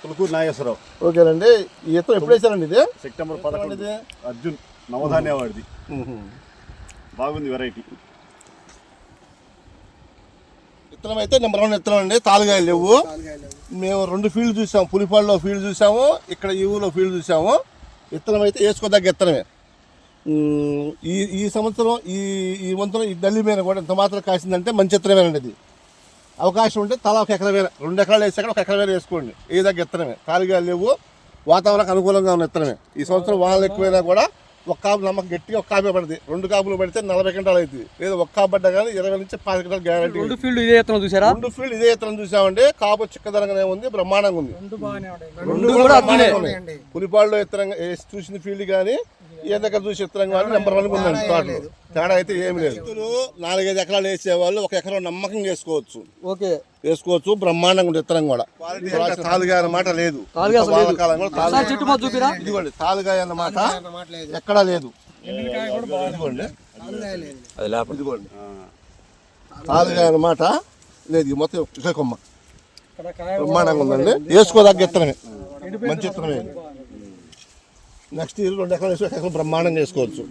పులుకూరు నాగేశ్వరరావు. ఓకేనండి. ఈ విత్తనం ఎప్పుడు వేసారండి? ఇది సెప్టెంబర్ 11 అర్జున్ నవధాన్య వాడిది. బాగుంది వెరైటీ. విత్తనం అయితే నెంబర్ 1 విత్తనం అండి. తాలుగాయలు లేవు. మేము 2 ఫీల్డ్ చూసాము. పులిపాడులో ఫీల్డ్ చూసాము, ఇక్కడ ఈ ఊళ్ళో ఫీల్డ్ చూసాము. విత్తనం అయితే వేసుకోదగ్గ విత్తనమే. ఈ సంవత్సరం ఈ వంతున ఈ డల్లి మీద కూడా ఎంత మాత్రం కాసిందంటే మంచి విత్తనమేనండి. ఇది అవకాశం ఉంటే తలా 1 ఎకరా వేరే, 2 ఎకరాలు వేసాక 1 ఎకరా వేరే వేసుకోండి. ఏ దగ్గర విత్తనమే. తాలుగాయలు లేవు, వాతావరణానికి అనుకూలంగా ఉన్న విత్తనమే. ఈ సంవత్సరం వానలు ఎక్కువైనా కూడా ఒక కాపు నమ్మకం గట్టిగా ఒక కాపే పడుతుంది. 2 కాపులు పడితే 40 క్వింటాలు అవుతుంది. లేదా ఒక కాపు పడ్డా కానీ 20 నుంచి 10 క్వింటాలు గ్యారెంటీ. 2 ఫీల్డ్ ఇదే విత్తనం చూసారా? 2 ఫీల్డ్ ఇదే విత్తనం చూసామండి. కాపు చిక్కదనంగానే ఉంది, బ్రహ్మాండంగా ఉంది. 2 కూడా అద్భుతమే. పులిపాడులో విత్తనం చూసిన ఫీల్డ్ కానీ ఏ దగ్గర చూసి విత్తనం కానీ నెంబర్ 1 ఉందండి. తోటలో తేడా అయితే ఏమి లేదు. 4-5 ఎకరాలు వేసేవాళ్ళు 1 ఎకరం నమ్మకం వేసుకోవచ్చు. ఓకే, వేసుకోవచ్చు. బ్రహ్మాండంగా ఉంది విత్తనం కూడా. తాలుగాయ అన్నమాట లేదు. ఇదిగోండి తాలుగాయ అన్నమాట ఎక్కడా లేదు. ఇదిగోండి ఇదిగోండి తాలుగాయ అన్నమాట లేదు. మొత్తం ఇక కొమ్మ బ్రహ్మాండంగా ఉందండి. వేసుకోదగ్గ విత్తనమే, మంచి విత్తనమే. నెక్స్ట్ ఇయర్ 2 ఎకరాలు వేసి 1 ఎకరం బ్రహ్మాండంగా వేసుకోవచ్చు.